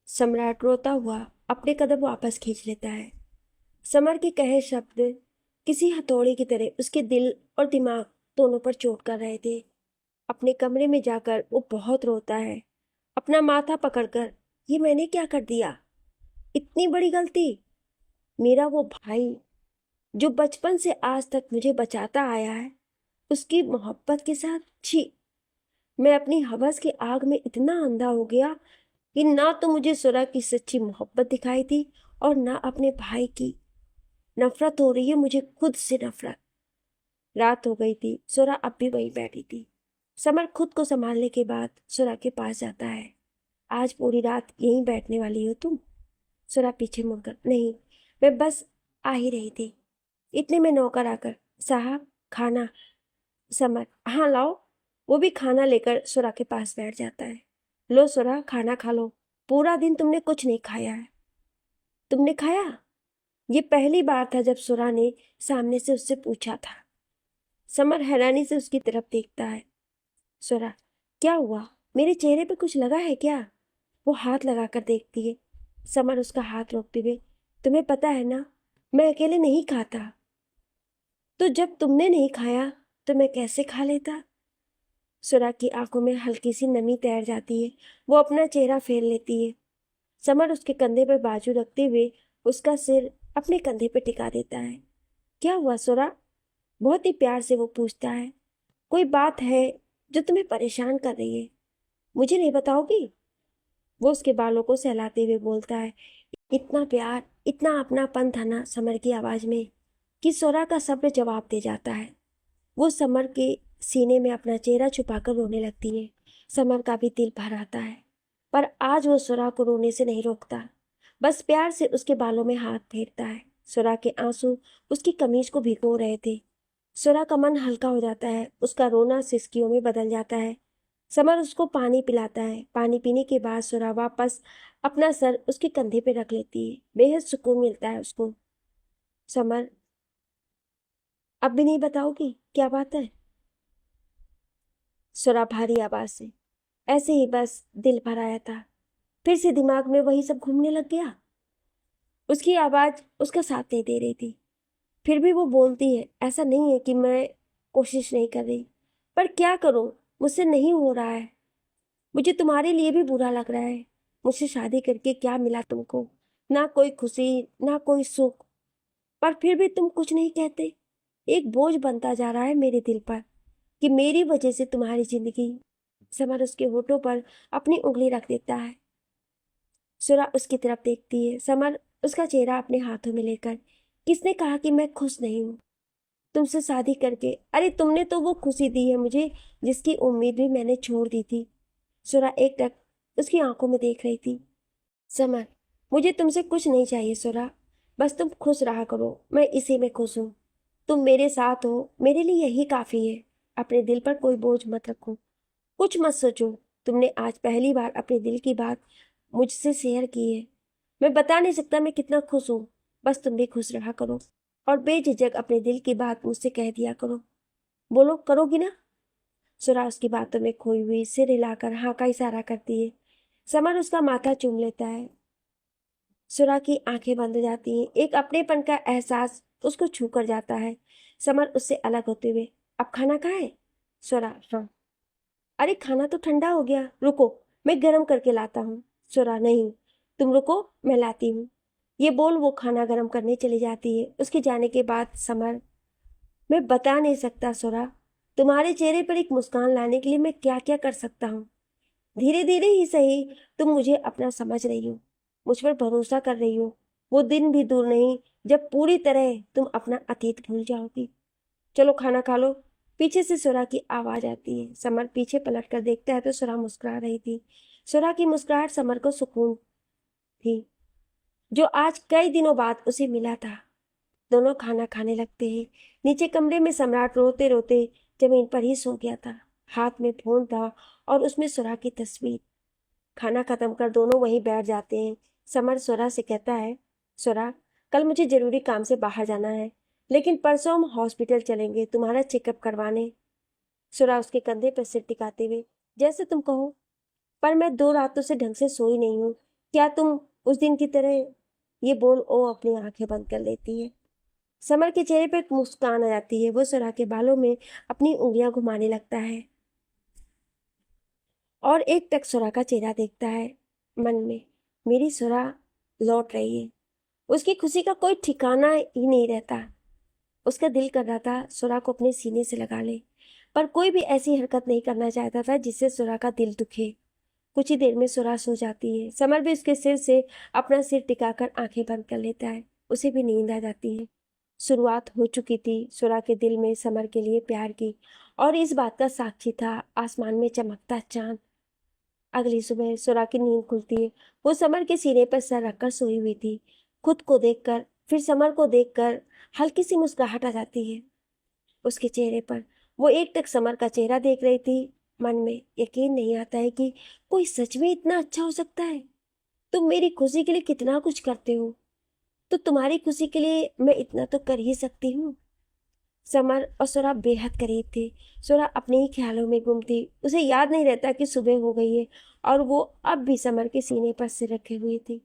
सम्राट रोता हुआ अपने कदम वापस खींच लेता है। समर के कहे शब्द किसी हथौड़े की तरह उसके दिल और दिमाग दोनों पर चोट कर रहे थे। अपने कमरे में जाकर वो बहुत रोता है, अपना माथा पकड़कर। ये मैंने क्या कर दिया? इतनी बड़ी गलती। मेरा वो भाई जो बचपन से आज तक मुझे बचाता आया है, उसकी मोहब्बत के साथ छी। मैं अपनी हवस की आग में इतना अंधा हो गया कि ना तो मुझे सुरा की सच्ची मोहब्बत दिखाई थी और ना अपने भाई की। नफरत हो रही है मुझे खुद से, नफरत। रात हो गई थी, सुरा अब भी वहीं बैठी थी। समर खुद को संभालने के बाद सुरा के पास जाता है। आज पूरी रात यहीं बैठने वाली हो तुम? सुरा पीछे मुड़कर, नहीं, मैं बस आ ही रही थी। इतने में नौकर आकर, साहब खाना। समर, हाँ लाओ। वो भी खाना लेकर सुरा के पास बैठ जाता है। लो सुरा, खाना खा लो। पूरा दिन तुमने कुछ नहीं खाया है। तुमने खाया? ये पहली बार था जब सुरा ने सामने से उससे पूछा था। समर हैरानी से उसकी तरफ देखता है। सुरा, क्या हुआ? मेरे चेहरे पे कुछ लगा है क्या? वो हाथ लगाकर देखती है। समर उसका हाथ रोकते हुए, तुम्हें पता है ना, मैं अकेले नहीं खाता। तो जब तुमने नहीं खाया तो मैं कैसे खा लेता? सुरा की आंखों में हल्की सी नमी तैर जाती है। वो अपना चेहरा फेर लेती है। समर उसके कंधे पर बाजू रखते हुए उसका सिर अपने कंधे पर टिका देता है। क्या हुआ सुरा? बहुत ही प्यार से वो पूछता है। कोई बात है जो तुम्हें परेशान कर रही है? मुझे नहीं बताओगी? वो उसके बालों को सहलाते हुए बोलता है। इतना प्यार, इतना अपनापन था ना समर की आवाज में कि सोरा का सब्र जवाब दे जाता है। वो समर के सीने में अपना चेहरा छुपाकर रोने लगती है। समर का भी दिल भर आता है, पर आज वो सुरा को रोने से नहीं रोकता, बस प्यार से उसके बालों में हाथ फेरता है। सुरा के आंसू उसकी कमीज को भिगो रहे थे। सुरा का मन हल्का हो जाता है, उसका रोना सिसकियों में बदल जाता है। समर उसको पानी पिलाता है। पानी पीने के बाद सुरा वापस अपना सर उसके कंधे पे रख लेती है। बेहद सुकून मिलता है उसको। समर, अब भी नहीं बताओगी क्या बात है? सुरा भारी आवाज से, ऐसे ही बस दिल भर आया था, फिर से दिमाग में वही सब घूमने लग गया। उसकी आवाज उसका साथ नहीं दे रही थी। फिर भी वो बोलती है, ऐसा नहीं है कि मैं कोशिश नहीं कर रही, पर क्या करूं, मुझसे नहीं हो रहा है। मुझे तुम्हारे लिए भी बुरा लग रहा है। मुझसे शादी करके क्या मिला तुमको? ना कोई खुशी, ना कोई सुख, पर फिर भी तुम कुछ नहीं कहते। एक बोझ बनता जा रहा है मेरे दिल पर कि मेरी वजह से तुम्हारी जिंदगी। समर उसके होठों पर अपनी उंगली रख देता है। सुरा उसकी तरफ देखती है। समर उसका चेहरा अपने हाथों में लेकर, किसने कहा कि मैं खुश नहीं हूँ तुमसे शादी करके? अरे तुमने तो वो खुशी दी है मुझे जिसकी उम्मीद भी मैंने छोड़ दी थी। सुरा एक टक उसकी आंखों में देख रही थी। समर, मुझे तुमसे कुछ नहीं चाहिए सुरा, बस तुम खुश रहा करो, मैं इसी में खुश हूँ। तुम मेरे साथ हो, मेरे लिए यही काफी है। अपने दिल पर कोई बोझ मत रखो, कुछ मत सोचो। तुमने आज पहली बार अपने दिल की बात मुझसे शेयर की है। मैं बता नहीं सकता मैं कितना खुश हूँ। बस तुम भी खुश रहा करो और बेझिझक अपने दिल की बात मुझसे कह दिया करो। बोलो, करोगी ना? सुरा उसकी बातों में खोई हुई सिर हिलाकर हाँ का इशारा करती है। समर उसका माथा चूम लेता है। सुरा की आंखें बंद हो जाती हैं। एक अपनेपन का एहसास उसको छू कर जाता है। समर उससे अलग होते हुए, अब खाना खाए? सुरा, हाँ। अरे खाना तो ठंडा हो गया, रुको मैं गर्म करके लाता हूँ। सुरा, नहीं, तुम रुको, मैं लाती हूँ। ये बोल वो खाना गर्म करने चली जाती है। उसके जाने के बाद समर, मैं बता नहीं सकता सुरा, तुम्हारे चेहरे पर एक मुस्कान लाने के लिए मैं क्या क्या कर सकता हूँ। धीरे धीरे ही सही, तुम मुझे अपना समझ रही हो, मुझ पर भरोसा कर रही हो। वो दिन भी दूर नहीं जब पूरी तरह तुम अपना अतीत भूल जाओगी। चलो खाना खा लो। पीछे से सुरा की आवाज आती है। समर पीछे पलट कर देखता है तो सुरा मुस्कुरा रही थी। सुरा की मुस्कुराहट समर को सुकून थी, जो आज कई दिनों बाद उसे मिला था। दोनों खाना खाने लगते हैं। नीचे कमरे में सम्राट रोते रोते जमीन पर ही सो गया था। हाथ में फोन था और उसमें सुरा की तस्वीर। खाना खत्म कर दोनों वहीं बैठ जाते हैं। समर सुरा से कहता है, सुरा, कल मुझे जरूरी काम से बाहर जाना है, लेकिन परसों हम हॉस्पिटल चलेंगे तुम्हारा चेकअप करवाने। सुरा उसके कंधे पर सिर टिकाते हुए, जैसे तुम कहो, पर मैं 2 रातों से ढंग से सोई नहीं हूँ। क्या तुम उस दिन की तरह, ये बोल ओ अपनी आंखें बंद कर लेती है। समर के चेहरे पर एक मुस्कान आ जाती है। वो सुरा के बालों में अपनी उंगलियां घुमाने लगता है और एक टक सुरा का चेहरा देखता है। मन में मेरी सुरा लौट रही है। उसकी खुशी का कोई ठिकाना ही नहीं रहता। उसका दिल कर रहा था सुरा को अपने सीने से लगा ले, पर कोई भी ऐसी हरकत नहीं करना चाहता था जिससे सुरा का दिल दुखे। कुछ ही देर में सुरा सो जाती है। समर भी उसके सिर से अपना सिर टिकाकर आंखें बंद कर लेता है। उसे भी नींद आ जाती है। शुरुआत हो चुकी थी सुरा के दिल में समर के लिए प्यार की, और इस बात का साक्षी था आसमान में चमकता चांद। अगली सुबह सुरा की नींद खुलती है। वो समर के सीने पर सर रखकर सोई हुई थी। खुद को देखकर, फिर समर को देखकर हल्की सी मुस्कुराहट आ जाती है उसके चेहरे पर। वो एक टक समर का चेहरा देख रही थी। मन में यकीन नहीं आता है कि कोई सच में इतना अच्छा हो सकता है। तुम मेरी खुशी के लिए कितना कुछ करते हो, तो तुम्हारी खुशी के लिए मैं इतना तो कर ही सकती हूँ। समर और सुरा बेहद करीब थे। सुरा अपने ही ख्यालों में गुम थी। उसे याद नहीं रहता कि सुबह हो गई है और वो अब भी समर के सीने पर सिर रखे हुए थी।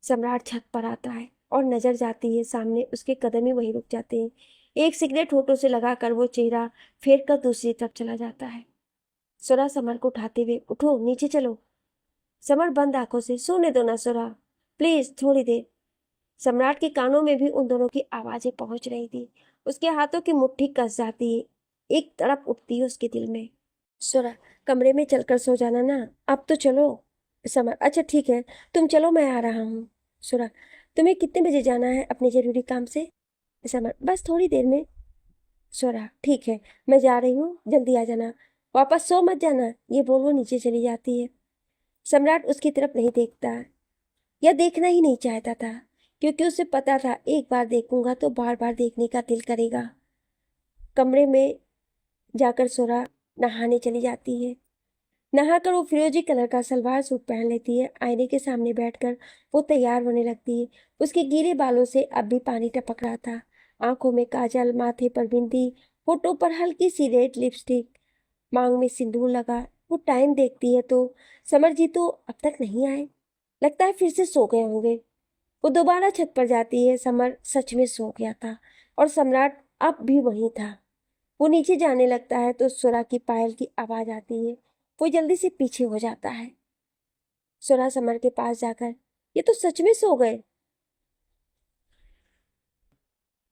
सम्राट छत पर आता है और नजर जाती है सामने, उसके कदम ही वहीं रुक जाते हैं। एक सिगरेट होठों से लगाकर वो चेहरा फेर कर दूसरी तरफ चला जाता है। सुरा समर को उठाते हुए, उठो नीचे चलो। समर बंद आंखों से, सोने दो ना सुरा, प्लीज थोड़ी देर। सम्राट के कानों में भी उन दोनों की आवाजें पहुंच रही थी। उसके हाथों की मुट्ठी कस जाती है। एक तड़प उठती है उसके दिल में। सुरा, कमरे में चलकर सो जाना ना, अब तो चलो। समर, अच्छा ठीक है, तुम चलो, मैं आ रहा हूँ। सुरा, तुम्हें कितने बजे जाना है अपने जरूरी काम से? समर, बस थोड़ी देर में। सुरा, ठीक है, मैं जा रही हूँ, जल्दी आ जाना, वापस सो मत जाना। ये बोल वो नीचे चली जाती है। सम्राट उसकी तरफ नहीं देखता, या देखना ही नहीं चाहता था, क्योंकि उसे पता था एक बार देखूंगा तो बार बार देखने का दिल करेगा। कमरे में जाकर सुरा नहाने चली जाती है। नहाकर वो फिरोजी कलर का सलवार सूट पहन लेती है। आईने के सामने बैठकर वो तैयार होने लगती है। उसके गीले बालों से अब भी पानी टपक रहा था। आंखों में काजल, माथे पर बिंदी, होठों पर हल्की सी रेड लिपस्टिक, मांग में सिंदूर लगा। वो टाइम देखती है तो समर जी तो अब तक नहीं आए। लगता है फिर से सो गए होंगे। वो दोबारा छत पर जाती है। समर सच में सो गया था और सम्राट अब भी वहीं था। वो नीचे जाने लगता है तो सुरा की पायल की आवाज आती है। वो जल्दी से पीछे हो जाता है। सुरा समर के पास जाकर, ये तो सच में सो गए।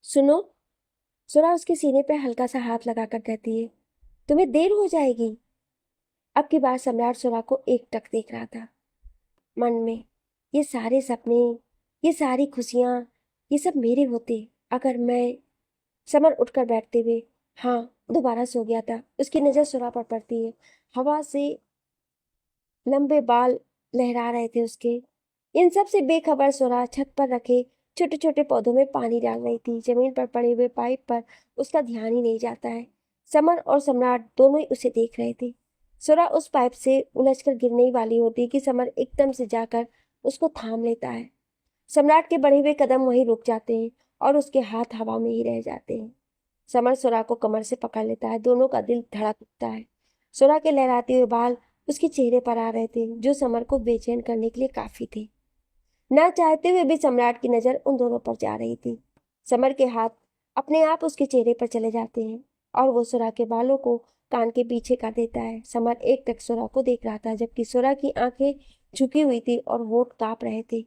सुनो, सुरा उसके सीने पर हल्का सा हाथ लगाकर कहती है, तुम्हें देर हो जाएगी। अब की बार सम्राट सुरा को एक टक देख रहा था। मन में ये सारे सपने, ये सारी खुशियां, ये सब मेरे होते अगर मैं। समर उठकर बैठते हुए, हाँ, दोबारा सो गया था। उसकी नजर सुरा पर पड़ती है। हवा से लंबे बाल लहरा रहे थे उसके। इन सब से बेखबर सुरा छत पर रखे छोटे छोटे पौधों में पानी डाल रही थी। जमीन पर पड़े हुए पाइप पर उसका ध्यान ही नहीं जाता है। समर और सम्राट दोनों ही उसे देख रहे थे। सुरा उस पाइप से उलझकर गिरने ही वाली होती कि समर एकदम से जाकर उसको थाम लेता है। सम्राट के बढ़े हुए कदम वहीं रुक जाते हैं और उसके हाथ हवा में ही रह जाते हैं। समर सुरा को कमर से पकड़ लेता है। दोनों का दिल धड़क उठता है। सुरा के लहराते हुए बाल उसके चेहरे पर आ रहे थे, जो समर को बेचैन करने के लिए काफी थे। ना चाहते हुए भी सम्राट की नजर उन दोनों पर जा रही थी। समर के हाथ अपने आप उसके चेहरे पर चले जाते हैं और वो सुरा के बालों को कान के पीछे कर देता है। समर एक टक सुरा को देख रहा था, जबकि सुरा की आंखें झुकी हुई थी और होंठ कांप रहे थे।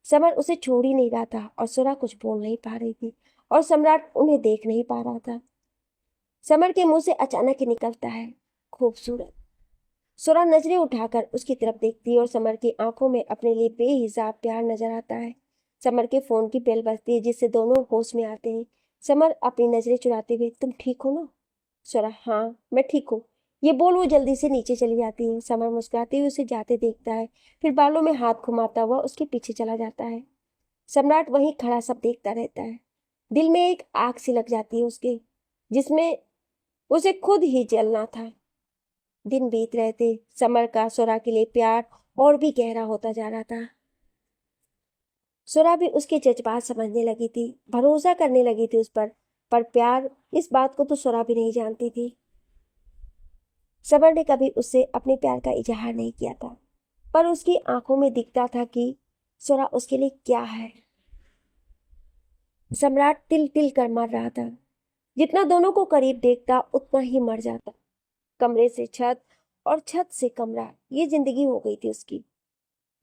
समर उसे छोड़ ही नहीं रहा था और सुरा कुछ बोल नहीं पा रही थी और सम्राट उन्हें देख नहीं पा रहा था। समर के मुंह से अचानक ही निकलता है, खूबसूरत। सुरा नजरें उठाकर उसकी तरफ देखती है और समर की आंखों में अपने लिए बेहिसाब प्यार नजर आता है। समर के फोन की बेल बजती है, जिससे दोनों होश में आते हैं। समर अपनी नजरें चुराते हुए, तुम ठीक हो ना? सुरा, हाँ मैं ठीक हूँ। ये बोल वो जल्दी से नीचे चली जाती है। समर मुस्कुराते हुए उसे जाते देखता है, फिर बालों में हाथ घुमाता हुआ उसके पीछे चला जाता है। सम्राट वहीं खड़ा सब देखता रहता है। दिल में एक आग सी लग जाती है उसके, जिसमें उसे खुद ही जलना था। दिन बीत रहे थे। समर का सुरा के लिए प्यार और भी गहरा होता जा रहा था। सुरा भी उसके जज्बात समझने लगी थी, भरोसा करने लगी थी उस पर प्यार, इस बात को तो सुरा भी नहीं जानती थी। समर ने कभी उससे अपने प्यार का इजहार नहीं किया था। पर उसकी आंखों में दिखता था कि सोरा उसके लिए क्या है। सम्राट तिल तिल कर मर रहा था। जितना दोनों को करीब देखता उतना ही मर जाता। कमरे से छत और छत से कमरा, ये जिंदगी हो गई थी उसकी।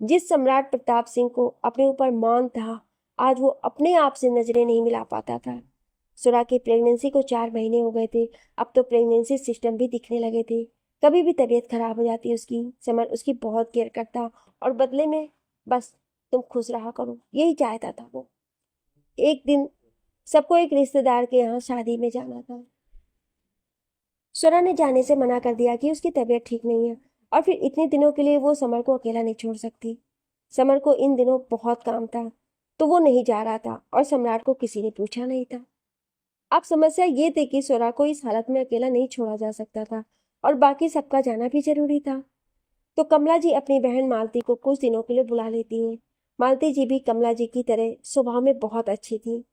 जिस सम्राट प्रताप सिंह को अपने ऊपर मान था, आज वो अपने आप से नजरें नहीं मिला पाता था। सुरा की प्रेगनेंसी को 4 महीने हो गए थे। अब तो प्रेगनेंसी सिस्टम भी दिखने लगे थे। कभी भी तबीयत खराब हो जाती उसकी। समर उसकी बहुत केयर करता और बदले में बस तुम खुश रहा करो, यही चाहता था वो। एक दिन सबको एक रिश्तेदार के यहाँ शादी में जाना था। सुरा ने जाने से मना कर दिया कि उसकी तबीयत ठीक नहीं है और फिर इतने दिनों के लिए वो समर को अकेला नहीं छोड़ सकती। समर को इन दिनों बहुत काम था तो वो नहीं जा रहा था और सम्राट को किसी ने पूछा नहीं था। अब समस्या ये थी कि सोरा को इस हालत में अकेला नहीं छोड़ा जा सकता था और बाकी सबका जाना भी जरूरी था। तो कमला जी अपनी बहन मालती को कुछ दिनों के लिए बुला लेती हैं। मालती जी भी कमला जी की तरह स्वभाव में बहुत अच्छी थी।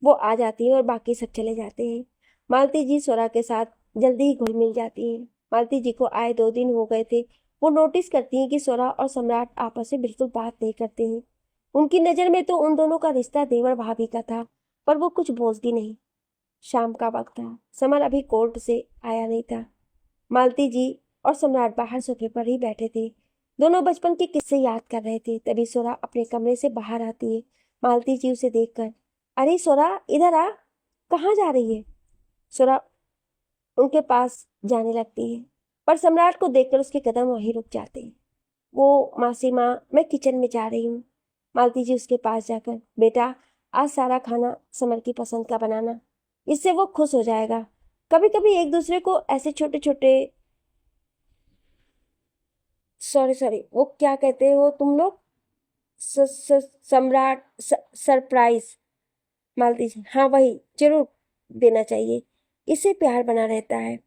वो आ जाती हैं और बाकी सब चले जाते हैं। मालती जी सोरा के साथ जल्दी ही घुल मिल जाती हैं। मालती जी को आए 2 दिन हो गए थे। वो नोटिस करती हैं कि सोरा और सम्राट आपस में बिल्कुल बात नहीं करते हैं। उनकी नज़र में तो उन दोनों का रिश्ता देवर भाभी का था, पर वो कुछ बोलती नहीं। शाम का वक्त था। समर अभी कोर्ट से आया नहीं था। मालती जी और सम्राट बाहर सोफे पर ही बैठे थे। दोनों बचपन के किस्से याद कर रहे थे। तभी सोरा अपने कमरे से बाहर आती है। मालती जी उसे देखकर, अरे सोरा इधर आ, कहाँ जा रही है? सोरा उनके पास जाने लगती है, पर सम्राट को देखकर उसके कदम वहीं रुक जाते हैं। वो, मासी माँ, मैं किचन में जा रही हूँ। मालती जी उसके पास जाकर, बेटा आज सारा खाना समर की पसंद का बनाना, इससे वो खुश हो जाएगा। कभी कभी एक दूसरे को ऐसे छोटे छोटे, सॉरी सॉरी, वो क्या कहते हो तुम लोग, सम्राट, सरप्राइज। मालती जी, हाँ वही जरूर देना चाहिए, इससे प्यार बना रहता है।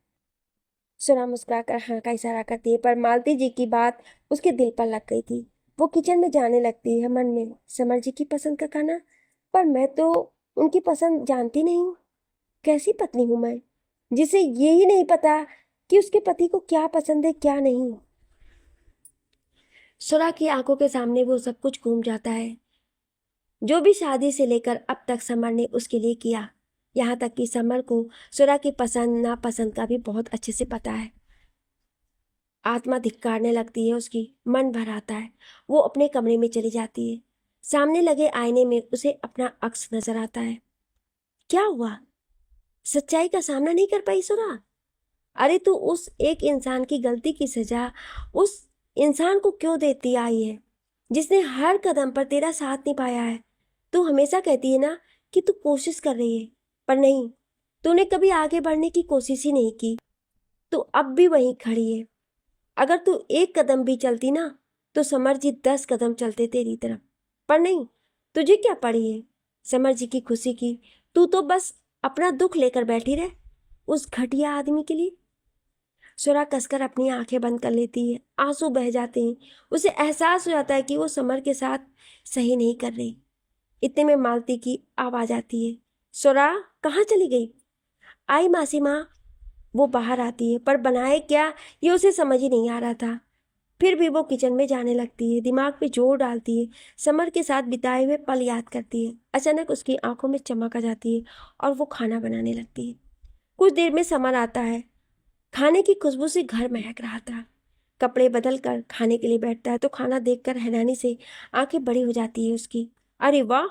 सुरा मुस्कुराकर हाँ का इशारा करती है, पर मालती जी की बात उसके दिल पर लग गई थी। वो किचन में जाने लगती है मन में, समर जी की पसंद का खाना, पर मैं तो उनकी पसंद जानती नहीं हूँ। कैसी पत्नी हूँ मैं जिसे ये ही नहीं पता कि उसके पति को क्या पसंद है क्या नहीं। सुरा की आंखों के सामने वो सब कुछ घूम जाता है जो भी शादी से लेकर अब तक समर ने उसके लिए किया। यहाँ तक कि समर को सुरा की पसंद नापसंद का भी बहुत अच्छे से पता है। आत्मा धिक्कारने लगती है उसकी, मन भर आता है। वो अपने कमरे में चली जाती है। सामने लगे आईने में उसे अपना अक्स नजर आता है। क्या हुआ? सच्चाई का सामना नहीं कर पाई सुरा? अरे तू उस एक इंसान की गलती की सजा उस इंसान को क्यों देती आई है जिसने हर कदम पर तेरा साथ निभाया है? तू हमेशा कहती है ना कि तू कोशिश कर रही है, पर नहीं, तूने कभी आगे बढ़ने की कोशिश ही नहीं की। तू अब भी वहीं खड़ी है। अगर तू एक कदम भी चलती ना तो समर जी 10 कदम चलते तेरी तरफ, पर नहीं, तुझे क्या पड़ी है समर जी की खुशी की? तू तो बस अपना दुख लेकर बैठी रहे उस घटिया आदमी के लिए। सुरा कसकर अपनी आंखें बंद कर लेती है। आंसू बह जाते हैं। उसे एहसास हो जाता है कि वो समर के साथ सही नहीं कर रही। इतने में मालती की आवाज आती है, सुरा कहाँ चली गई? आई मासी माँ। वो बाहर आती है, पर बनाए क्या ये उसे समझ ही नहीं आ रहा था। फिर भी वो किचन में जाने लगती है, दिमाग पे जोर डालती है, समर के साथ बिताए हुए पल याद करती है। अचानक उसकी आंखों में चमक आ जाती है और वो खाना बनाने लगती है। कुछ देर में समर आता है। खाने की खुशबू से घर महक रहा था। कपड़े बदल कर खाने के लिए बैठता है तो खाना देखकर हैरानी से आंखें बड़ी हो जाती है उसकी। अरे वाह,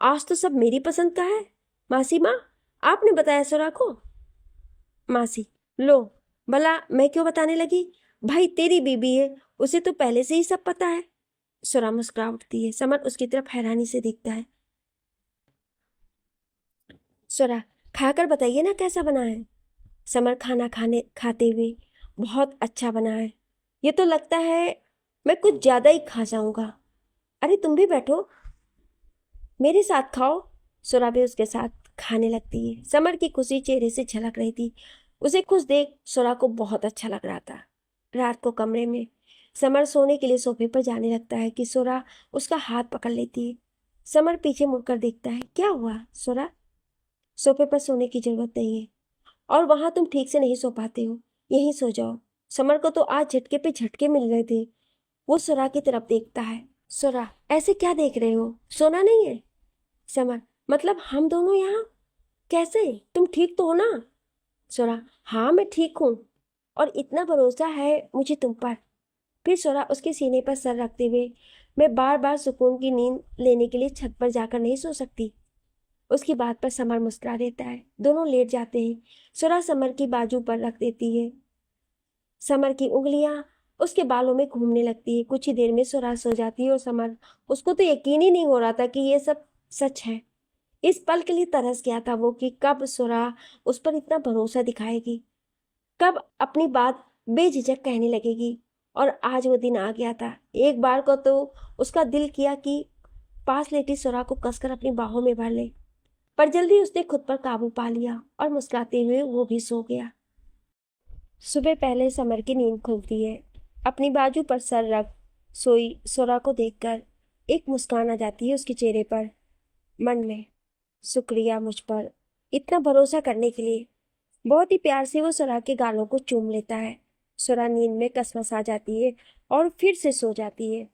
आज तो सब मेरी पसंद का है। मासी माँ, आपने बताया सुरा को? मासी, लो, भला मैं क्यों बताने लगी? भाई तेरी बीबी है, उसे तो पहले से ही सब पता है। सुरा मुस्कुरा उठती है। समर उसकी तरफ हैरानी से देखता है। सुरा, खाकर बताइए ना कैसा बना है। समर खाना खाते हुए, बहुत अच्छा बना है। ये तो लगता है मैं कुछ ज्यादा ही खा जाऊंगा। अरे तुम भी बैठो, मेरे साथ खाओ। सुरा भी उसके साथ खाने लगती है। समर की खुशी चेहरे से झलक रही थी। उसे खुश देख सुरा को बहुत अच्छा लग रहा था। रात को कमरे में समर सोने के लिए सोफे पर जाने लगता है कि सुरा उसका हाथ पकड़ लेती है। समर पीछे मुड़कर देखता है। क्या हुआ सुरा? सोफे पर सोने की जरूरत नहीं है और वहां तुम ठीक से नहीं सो पाते हो, यहीं सो जाओ। समर को तो आज झटके पे झटके मिल गए थे। वो सुरा की तरफ देखता है। सुरा, ऐसे क्या देख रहे हो, सोना नहीं है? समर, मतलब हम दोनों यहाँ कैसे? तुम ठीक तो हो ना? सुरा, हाँ मैं ठीक हूँ, और इतना भरोसा है मुझे तुम पर। फिर सुरा उसके सीने पर सर रखते हुए, मैं बार बार सुकून की नींद लेने के लिए छत पर जाकर नहीं सो सकती। उसकी बात पर समर मुस्कुरा देता है। दोनों लेट जाते हैं। सुरा समर की बाजू पर रख देती है। समर की उंगलियां उसके बालों में घूमने लगती है। कुछ ही देर में सुरा सो जाती है और समर, उसको तो यकीन ही नहीं हो रहा था कि ये सब सच है। इस पल के लिए तरस गया था वो कि कब सुरा उस पर इतना भरोसा दिखाएगी, कब अपनी बात बेझिझक कहने लगेगी। और आज वो दिन आ गया था। एक बार को तो उसका दिल किया कि पास लेटी सुरा को कसकर अपनी बाहों में भर ले, पर जल्दी उसने खुद पर काबू पा लिया और मुस्कुराते हुए वो भी सो गया। सुबह पहले समर की नींद खुलती है। अपनी बाजू पर सर रख सोई सुरा को देखकर एक मुस्कान आ जाती है उसके चेहरे पर। मन में, शुक्रिया मुझ पर इतना भरोसा करने के लिए। बहुत ही प्यार से वो सुरा के गालों को चूम लेता है। सुरा नींद में कसमस आ जाती है और फिर से सो जाती है।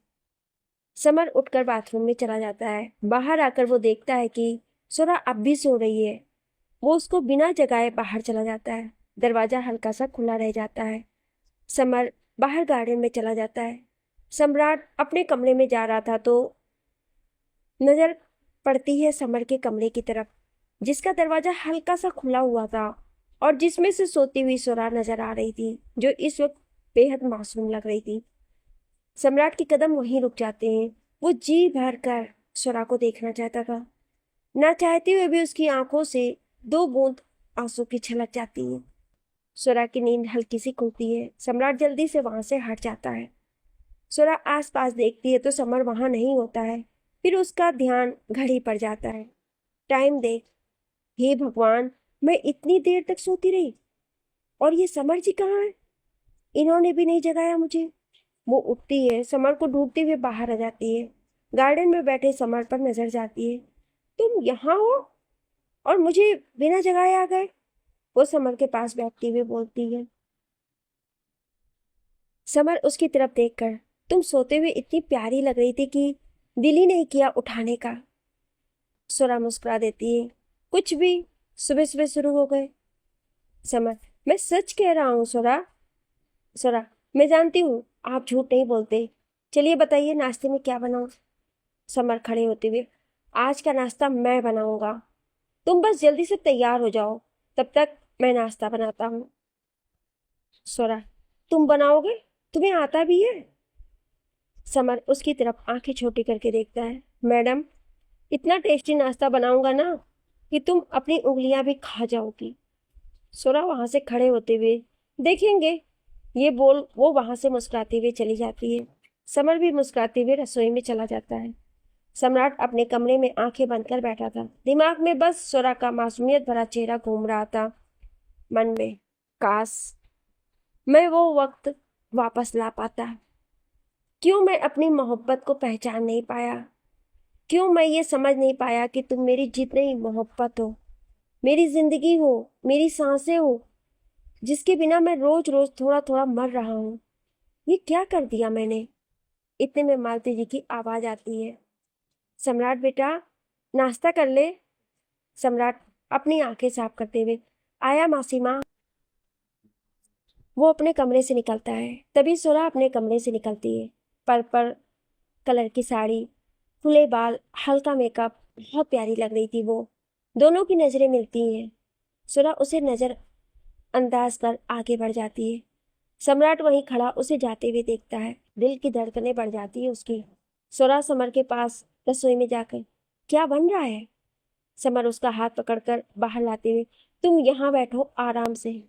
समर उठकर बाथरूम में चला जाता है। बाहर आकर वो देखता है कि सुरा अब भी सो रही है। वो उसको बिना जगाए बाहर चला जाता है। दरवाजा हल्का सा खुला रह जाता है। समर बाहर गार्डन में चला जाता है। सम्राट अपने कमरे में जा रहा था तो नजर पड़ती है समर के कमरे की तरफ, जिसका दरवाजा हल्का सा खुला हुआ था और जिसमें से सोती हुई सुरा नजर आ रही थी, जो इस वक्त बेहद मासूम लग रही थी। सम्राट के कदम वहीं रुक जाते हैं। वो जी भर कर सुरा को देखना चाहता था। ना चाहते हुए भी उसकी आंखों से दो बूंद आंसू की छलक जाती है। सुरा की नींद हल्की सी खुलती है। सम्राट जल्दी से वहां से हट जाता है। सुरा आसपास देखती है तो समर वहां नहीं होता है। फिर उसका ध्यान घड़ी पर जाता है। टाइम देख। हे भगवान, मैं इतनी देर तक सोती रही, और ये समर जी कहाँ है? इन्होंने भी नहीं जगाया मुझे। वो उठती है, समर को ढूंढते हुए बाहर आ जाती है। गार्डन में बैठे समर पर नजर जाती है। तुम यहाँ हो और मुझे बिना जगाए आ गए? वो समर के पास बैठती हुए बोलती है। समर उसकी तरफ देखकर, तुम सोते हुए इतनी प्यारी लग रही थी कि दिल ही नहीं किया उठाने का। सुरा मुस्कुरा देती है। कुछ भी, सुबह सुबह शुरू हो गए। समर, मैं सच कह रहा हूँ सुरा। सुरा, मैं जानती हूँ आप झूठ नहीं बोलते। चलिए बताइए नाश्ते में क्या बनाऊं? समर खड़े होते हुए, आज का नाश्ता मैं बनाऊंगा। तुम बस जल्दी से तैयार हो जाओ, तब तक मैं नाश्ता बनाता हूँ। सुरा, तुम बनाओगे? तुम्हें आता भी है? समर उसकी तरफ आंखें छोटी करके देखता है। मैडम, इतना टेस्टी नाश्ता बनाऊंगा ना कि तुम अपनी उंगलियां भी खा जाओगी। सुरा वहां से खड़े होते हुए, देखेंगे, ये बोल वो वहां से मुस्कुराते हुए चली जाती है। समर भी मुस्कुराते हुए रसोई में चला जाता है। सम्राट अपने कमरे में आंखें बंद कर बैठा था। दिमाग में बस सुरा का मासूमियत भरा चेहरा घूम रहा था। मन में, काश मैं वो वक्त वापस ला पाता। क्यों मैं अपनी मोहब्बत को पहचान नहीं पाया? क्यों मैं ये समझ नहीं पाया कि तुम मेरी जितनी मोहब्बत हो, मेरी जिंदगी हो, मेरी सांसें हो, जिसके बिना मैं रोज रोज थोड़ा थोड़ा मर रहा हूँ। ये क्या कर दिया मैंने? इतने में मालती जी की आवाज आती है। सम्राट बेटा, नाश्ता कर ले। सम्राट अपनी आंखें साफ करते हुए, आया मासी माँ। वो अपने कमरे से निकलता है। तभी सुरा अपने कमरे से निकलती है। पर्पल कलर की साड़ी, खुले बाल, हल्का मेकअप, बहुत प्यारी लग रही थी वो। दोनों की नजरें मिलती हैं। सुरा उसे नजर अंदाज कर आगे बढ़ जाती है। सम्राट वहीं खड़ा उसे जाते हुए देखता है। दिल की धड़कनें बढ़ जाती है उसकी। सुरा समर के पास रसोई में जाकर, क्या बन रहा है? समर उसका हाथ पकड़कर बाहर लाते हुए, तुम यहाँ बैठो आराम से,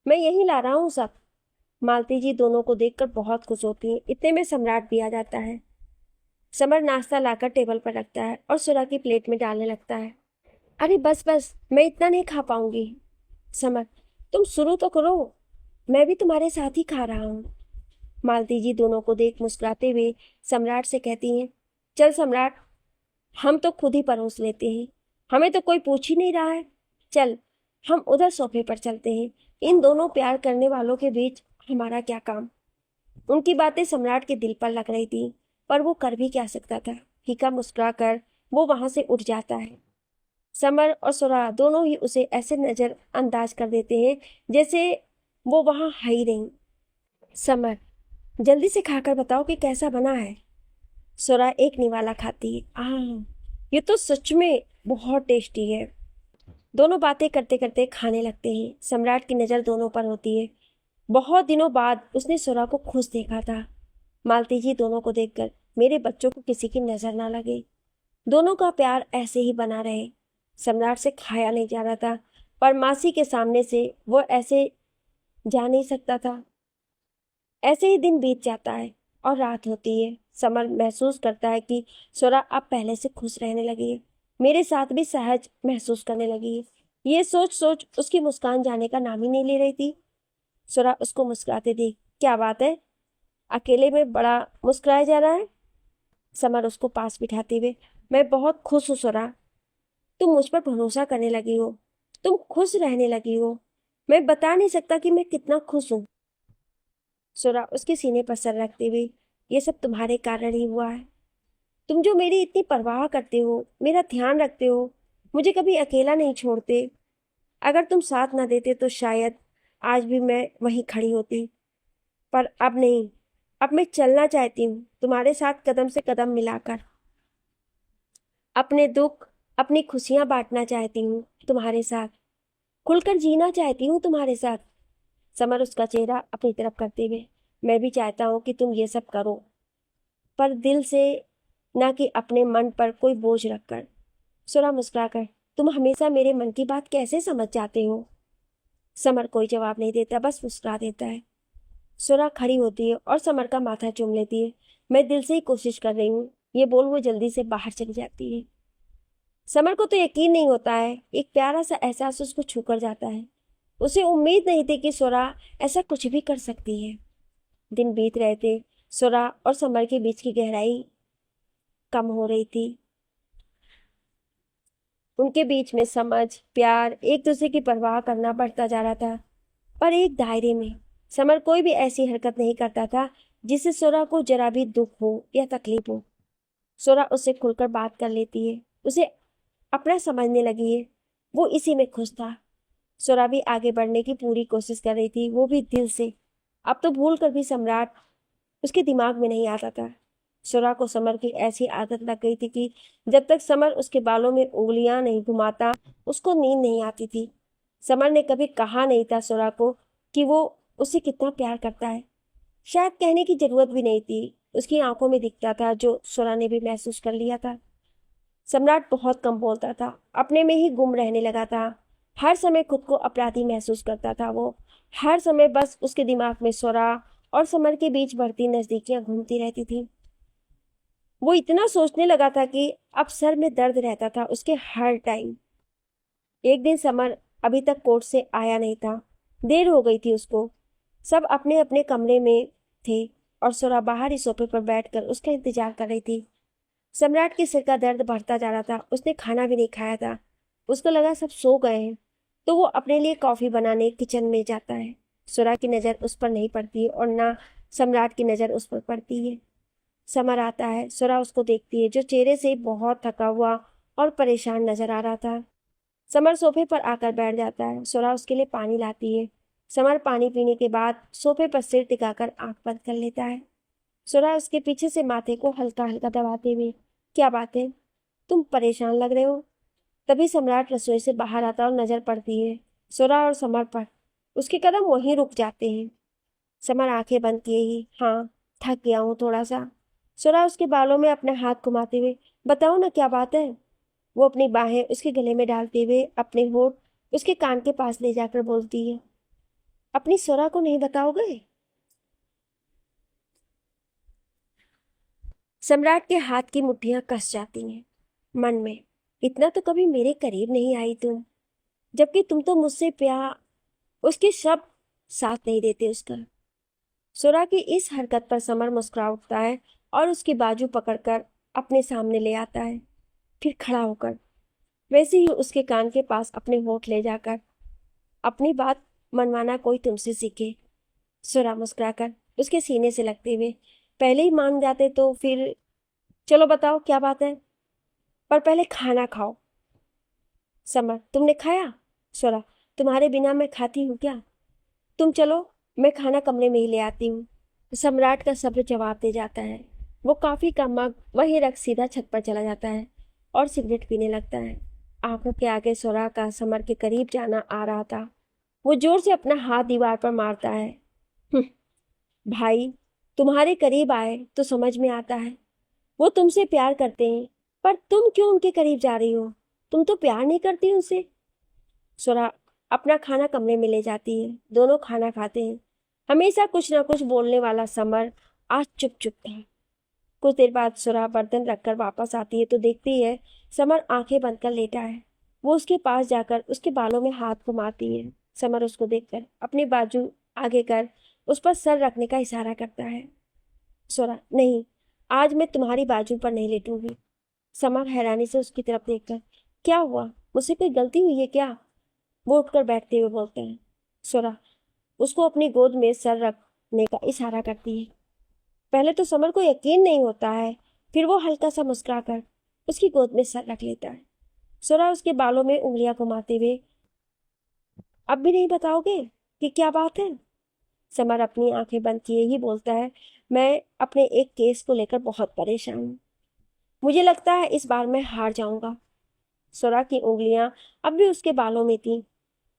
मैं यहीं ला रहा हूँ सब। मालती जी दोनों को देखकर बहुत खुश होती है। इतने में सम्राट भी आ जाता है। समर नाश्ता लाकर टेबल पर रखता है और सुरा की प्लेट में डालने लगता है। अरे बस बस, मैं इतना नहीं खा पाऊंगी। समर, तुम शुरू तो करो, मैं भी तुम्हारे साथ ही खा रहा हूँ। मालती जी दोनों को देख मुस्कुराते हुए सम्राट से कहती हैं, चल सम्राट, हम तो खुद ही परोस लेते हैं, हमें तो कोई पूछ ही नहीं रहा है। चल, हम उधर सोफे पर चलते हैं। इन दोनों प्यार करने वालों के बीच हमारा क्या काम? उनकी बातें सम्राट के दिल पर लग रही थी, पर वो कर भी क्या सकता था। फीका मुस्कुराकर वो वहां से उठ जाता है। समर और सुरा दोनों ही उसे ऐसे नजर अंदाज कर देते हैं जैसे वो वहां है ही नहीं। समर, जल्दी से खाकर बताओ कि कैसा बना है। सुरा एक निवाला खाती है। ये तो सच में बहुत टेस्टी है। दोनों बातें करते करते खाने लगते हैं। सम्राट की नजर दोनों पर होती है। बहुत दिनों बाद उसने सुरा को खुश देखा था। मालती जी दोनों को देखकर, मेरे बच्चों को किसी की नजर ना लगे, दोनों का प्यार ऐसे ही बना रहे। सम्राट से खाया नहीं जा रहा था, पर मासी के सामने से वो ऐसे जा नहीं सकता था। ऐसे ही दिन बीत जाता है और रात होती है। समर महसूस करता है कि सुरा अब पहले से खुश रहने लगी है, मेरे साथ भी सहज महसूस करने लगी है। ये सोच सोच उसकी मुस्कान जाने का नाम ही नहीं ले रही थी। सुरा उसको मुस्कुराते देख, क्या बात है, अकेले में बड़ा मुस्कुराया जा रहा है। समर उसको पास बिठाते हुए, मैं बहुत खुश हूँ सुरा, तुम मुझ पर भरोसा करने लगी हो, तुम खुश रहने लगी हो। मैं बता नहीं सकता कि मैं कितना खुश हूँ। सुरा उसके सीने पर सर रखते हुए, ये सब तुम्हारे कारण ही हुआ है। तुम जो मेरी इतनी परवाह करते हो, मेरा ध्यान रखते हो, मुझे कभी अकेला नहीं छोड़ते। अगर तुम साथ ना देते तो शायद आज भी मैं वहीं खड़ी होती, पर अब नहीं। अब मैं चलना चाहती हूँ तुम्हारे साथ, कदम से कदम मिलाकर। अपने दुख, अपनी खुशियां बांटना चाहती हूँ तुम्हारे साथ, खुलकर जीना चाहती हूँ तुम्हारे साथ। समर उसका चेहरा अपनी तरफ करते हुए, मैं भी चाहता हूँ कि तुम ये सब करो, पर दिल से, ना कि अपने मन पर कोई बोझ रखकर। सुरा मुस्कुराकर, तुम हमेशा मेरे मन की बात कैसे समझ जाते हो। समर कोई जवाब नहीं देता, बस मुस्कुरा देता है। सुरा खड़ी होती है और समर का माथा चूम लेती है। मैं दिल से ही कोशिश कर रही हूँ, ये बोल वो जल्दी से बाहर चली जाती है। समर को तो यकीन नहीं होता है, एक प्यारा सा एहसास उसको छू कर जाता है। उसे उम्मीद नहीं थी कि सुरा ऐसा कुछ भी कर सकती है। दिन बीत रहे थे। सुरा और समर के बीच की गहराई कम हो रही थी। उनके बीच में समझ, प्यार, एक दूसरे की परवाह करना बढ़ता जा रहा था, पर एक दायरे में। समर कोई भी ऐसी हरकत नहीं करता था जिससे सुरा को जरा भी दुख हो या तकलीफ हो। सुरा उससे खुलकर बात कर लेती है, उसे अपना समझने लगी है। वो इसी में खुश था। सुरा भी आगे बढ़ने की पूरी कोशिश कर रही थी, वो भी दिल से। अब तो भूल कर भी सम्राट उसके दिमाग में नहीं आता था। सुरा को समर की ऐसी आदत लग गई थी कि जब तक समर उसके बालों में उंगलियां नहीं घुमाता, उसको नींद नहीं आती थी। समर ने कभी कहा नहीं था सुरा को कि वो उसे कितना प्यार करता है। शायद कहने की जरूरत भी नहीं थी, उसकी आंखों में दिखता था, जो सुरा ने भी महसूस कर लिया था। सम्राट बहुत कम बोलता था, अपने में ही गुम रहने लगा था। हर समय खुद को अपराधी महसूस करता था वो। हर समय बस उसके दिमाग में सुरा और समर के बीच बढ़ती नजदीकियां घूमती रहती थी। वो इतना सोचने लगा था कि अब सर में दर्द रहता था उसके हर टाइम। एक दिन समर अभी तक कोर्ट से आया नहीं था। देर हो गई थी उसको। सब अपने अपने कमरे में थे और सुरा बाहर ही सोफे पर बैठकर उसका इंतजार कर रही थी। सम्राट के सिर का दर्द बढ़ता जा रहा था। उसने खाना भी नहीं खाया था। उसको लगा सब सो गए हैं, तो वो अपने लिए कॉफी बनाने किचन में जाता है। सुरा की नज़र उस पर नहीं पड़ती और ना सम्राट की नज़र उस पर पड़ती है। समर आता है। सुरा उसको देखती है, जो चेहरे से बहुत थका हुआ और परेशान नजर आ रहा था। समर सोफे पर आकर बैठ जाता है। सुरा उसके लिए पानी लाती है। समर पानी पीने के बाद सोफे पर सिर टिकाकर आंख बंद कर लेता है। सुरा उसके पीछे से माथे को हल्का हल्का दबाते हुए, क्या बात है, तुम परेशान लग रहे हो। तभी सम्राट रसोई से बाहर आता और नजर पड़ती है सुरा और समर पर। उसके कदम वहीं रुक जाते हैं। समर आंखें बंद किए ही, हाँ, थक गया हूँ थोड़ा सा। सुरा उसके बालों में अपने हाथ घुमाते हुए, बताओ ना क्या बात है। वो अपनी बाहें उसके गले में डालते हुए अपने होठ उसके कान के पास ले जाकर बोलती है, अपनी सुरा को नहीं बताओगे। सम्राट के हाथ की मुट्ठियां कस जाती हैं। मन में, इतना तो कभी मेरे करीब नहीं आई तुम, जबकि तुम तो मुझसे प्यार। उसके शब्द साथ नहीं देते उसका। सुरा की इस हरकत पर समर मुस्कुरा उठता है और उसकी बाजू पकड़कर अपने सामने ले आता है। फिर खड़ा होकर वैसे ही उसके कान के पास अपने होठ ले जाकर, अपनी बात मनवाना कोई तुमसे सीखे। सुरा मुस्कुराकर उसके सीने से लगते हुए। पहले ही मान जाते तो फिर चलो बताओ क्या बात है, पर पहले खाना खाओ। समर, तुमने खाया? स्वरा, तुम्हारे बिना मैं खाती हूँ क्या? तुम चलो, मैं खाना कमरे में ही ले आती हूँ। सम्राट का सब्र जवाब दे जाता है। वो कॉफी का मग वहीं रख सीधा छत पर चला जाता है और सिगरेट पीने लगता है। आंखों के आगे स्वरा का समर के करीब जाना आ रहा था। वो जोर से अपना हाथ दीवार पर मारता है। "हम्म, भाई, तुम्हारे करीब आए तो समझ में आता है। वो तुमसे प्यार करते हैं, पर तुम क्यों उनके करीब जा रही हो? तुम तो प्यार नहीं करती उनसे।" स्वरा अपना खाना कमरे में ले जाती है। दोनों खाना खाते हैं। हमेशा कुछ ना कुछ बोलने वाला समर आज चुप चुप था। कुछ देर बाद स्वरा बर्तन रखकर वापस आती है तो देखती है समर आंखें बंद कर लेटा है। वो उसके पास जाकर उसके बालों में हाथ घुमाती है। समर उसको देखकर अपनी बाजू आगे कर उस पर सर रखने का इशारा करता है। स्वरा, नहीं, आज मैं तुम्हारी बाजू पर नहीं लेटूंगी। समर हैरानी से उसकी तरफ देखकर, क्या हुआ, मुझसे कोई गलती हुई है क्या? वो उठकर बैठते हुए बोलते हैं। स्वरा उसको अपनी गोद में सर रखने का इशारा करती है। पहले तो समर को यकीन नहीं होता है, फिर वो हल्का सा मुस्कुराकर उसकी गोद में सर रख लेता है। स्वरा उसके बालों में उंगलियां घुमाते हुए, अब भी नहीं बताओगे कि क्या बात है? समर अपनी आंखें बंद किए ही बोलता है, मैं अपने एक केस को लेकर बहुत परेशान हूँ। मुझे लगता है इस बार मैं हार जाऊंगा। स्वरा की उंगलियां अब भी उसके बालों में थी,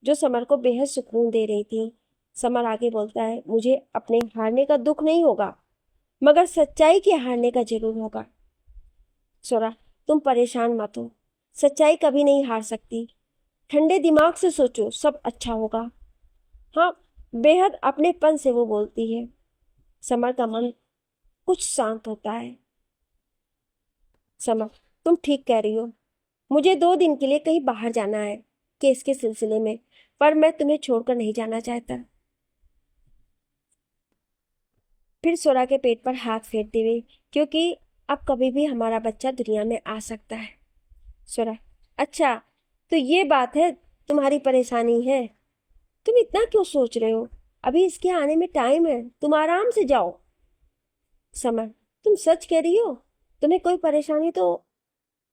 जो समर को बेहद सुकून दे रही थी। समर आगे बोलता है, मुझे अपने हारने का दुख नहीं होगा, मगर सच्चाई के हारने का जरूर होगा। स्वरा, तुम परेशान मत हो, सच्चाई कभी नहीं हार सकती। ठंडे दिमाग से सोचो, सब अच्छा होगा। हाँ, बेहद अपनेपन से वो बोलती है। समर का मन कुछ शांत होता है। समर, तुम ठीक कह रही हो, मुझे 2 दिन के लिए कहीं बाहर जाना है केस के सिलसिले में, पर मैं तुम्हें छोड़कर नहीं जाना चाहता। फिर सोरा के पेट पर हाथ फेरते हुए, क्योंकि अब कभी भी हमारा बच्चा दुनिया में आ सकता है। सोरा, अच्छा, तो ये बात है, तुम्हारी परेशानी है। तुम इतना क्यों सोच रहे हो? अभी इसके आने में टाइम है, तुम आराम से जाओ। समर, तुम सच कह रही हो? तुम्हें कोई परेशानी तो?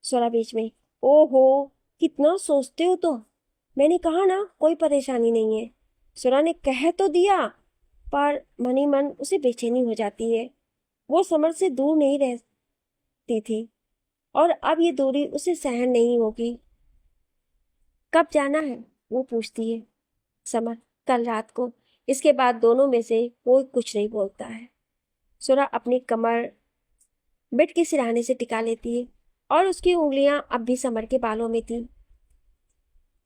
सोरा बीच में, ओहो, कितना सोचते हो तुम। मैंने कहा ना, कोई परेशानी नहीं है। सोरा ने कह तो दिया, पर मन ही मन उसे बेचैनी हो जाती है। वो समर से दूर नहीं रहती थी, और अब ये दूरी उसे सहन नहीं होगी। कब जाना है? वो पूछती है। समर, कल रात को। इसके बाद दोनों में से कोई कुछ नहीं बोलता है। सुरा अपनी कमर बेड के सिरहाने से टिका लेती है, और उसकी उंगलियां अब भी समर के बालों में थी।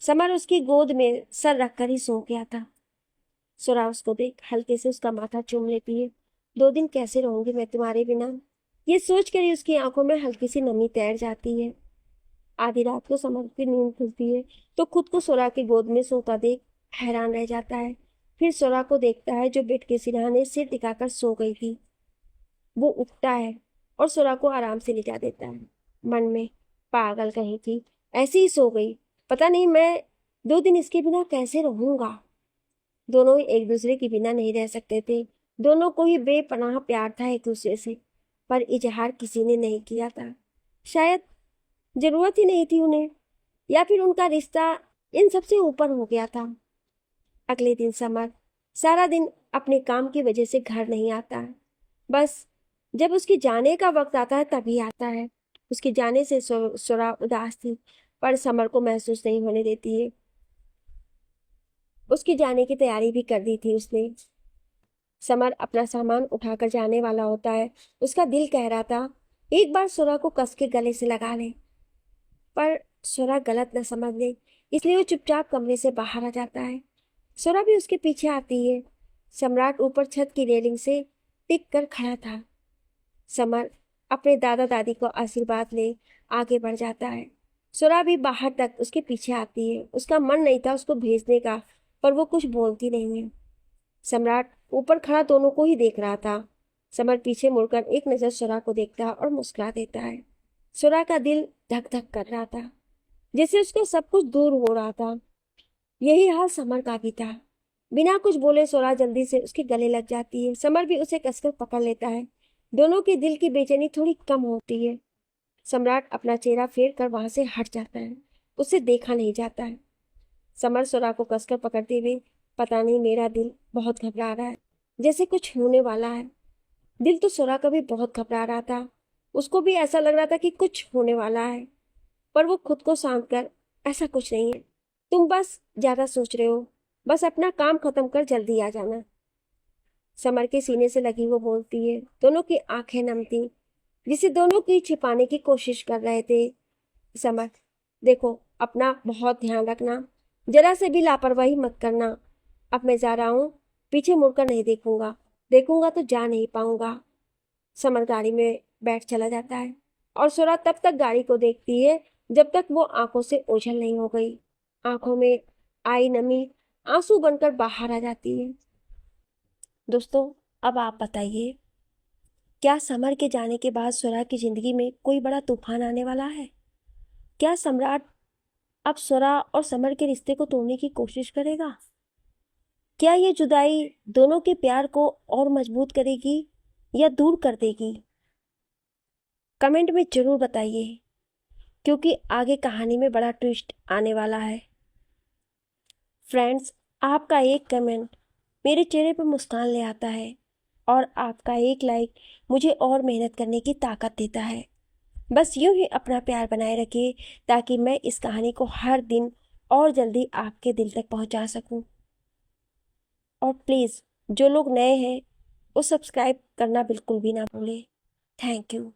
समर उसकी गोद में सर रखकर ही सो गया था। सुरा उसको देख हल्के से उसका माथा चूम लेती है। 2 दिन कैसे रहूंगी मैं तुम्हारे बिना? ये सोच कर ही उसकी आंखों में हल्की सी नमी तैर जाती है। आधी रात को समर की नींद खुलती है तो खुद को सोरा की गोद में सोता देख हैरान रह जाता है। फिर सोरा को देखता है जो बेड के सिरहाने सिर टिकाकर सो गई थी। वो उठता है और सोरा को आराम से लिटा देता है। मन में, पागल कहीं की, ऐसी ही सो गई, पता नहीं मैं 2 दिन इसके बिना कैसे रहूंगा। दोनों ही एक दूसरे के बिना नहीं रह सकते थे। दोनों को ही बेपनाह प्यार था एक दूसरे से, पर इजहार किसी ने नहीं किया था। शायद जरूरत ही नहीं थी उन्हें, या फिर उनका रिश्ता इन सबसे ऊपर हो गया था। अगले दिन समर सारा दिन अपने काम की वजह से घर नहीं आता है। बस जब उसके जाने का वक्त आता है तभी आता है। उसके जाने से सुरा उदास थी, पर समर को महसूस नहीं होने देती है। उसके जाने की तैयारी भी कर दी थी उसने। समर अपना सामान उठाकर जाने वाला होता है। उसका दिल कह रहा था एक बार सुरा को कस के गले से लगा ले, पर सुरा गलत न समझ ले, इसलिए वो चुपचाप कमरे से बाहर आ जाता है। सुरा भी उसके पीछे आती है। सम्राट ऊपर छत की रेलिंग से टिक कर खड़ा था। समर अपने दादा दादी को आशीर्वाद ले आगे बढ़ जाता है। सुरा भी बाहर तक उसके पीछे आती है। उसका मन नहीं था उसको भेजने का, पर वो कुछ बोलती नहीं है। सम्राट ऊपर खड़ा दोनों को ही देख रहा था। समर पीछे मुड़कर एक नजर सुरा को देखता और मुस्कुरा देता है। सुरा का दिल धक धक कर रहा था, जैसे उसका सब कुछ दूर हो रहा था। यही हाल समर का भी था। बिना कुछ बोले सोरा जल्दी से उसके गले लग जाती है। समर भी उसे कसकर पकड़ लेता है। दोनों के दिल की बेचैनी थोड़ी कम होती है। सम्राट अपना चेहरा फेर कर वहां से हट जाता है। उसे देखा नहीं जाता है। समर सोरा को कसकर पकड़ते हुए, पता नहीं, मेरा दिल बहुत घबरा रहा है, जैसे कुछ होने वाला है। दिल तो सोरा का भी बहुत घबरा रहा था। उसको भी ऐसा लग रहा था कि कुछ होने वाला है, पर वो खुद को शांत कर, ऐसा कुछ नहीं है, तुम बस ज्यादा सोच रहे हो, बस अपना काम खत्म कर जल्दी आ जाना। समर के सीने से लगी वो बोलती है। दोनों की आंखें नम थी, जिसे दोनों की छिपाने की कोशिश कर रहे थे। समर, देखो, अपना बहुत ध्यान रखना, जरा से भी लापरवाही मत करना। अब मैं जा रहा हूँ, पीछे मुड़कर नहीं देखूंगा, देखूंगा तो जा नहीं पाऊंगा। समर गाड़ी में बैठ चला जाता है और सुरा तब तक गाड़ी को देखती है जब तक वो आंखों से ओझल नहीं हो गई। आंखों में आई नमी आंसू बनकर बाहर आ जाती है। दोस्तों, अब आप बताइए, क्या समर के जाने के बाद सुरा की जिंदगी में कोई बड़ा तूफान आने वाला है? क्या सम्राट अब सुरा और समर के रिश्ते को तोड़ने की कोशिश करेगा? क्या ये जुदाई दोनों के प्यार को और मजबूत करेगी या दूर कर देगी? कमेंट में जरूर बताइए, क्योंकि आगे कहानी में बड़ा ट्विस्ट आने वाला है। फ्रेंड्स, आपका एक कमेंट मेरे चेहरे पर मुस्कान ले आता है और आपका एक लाइक मुझे और मेहनत करने की ताकत देता है। बस यूं ही अपना प्यार बनाए रखिए ताकि मैं इस कहानी को हर दिन और जल्दी आपके दिल तक पहुंचा सकूं। और प्लीज़, जो लोग नए हैं वो सब्सक्राइब करना बिल्कुल भी ना भूलें। Thank you.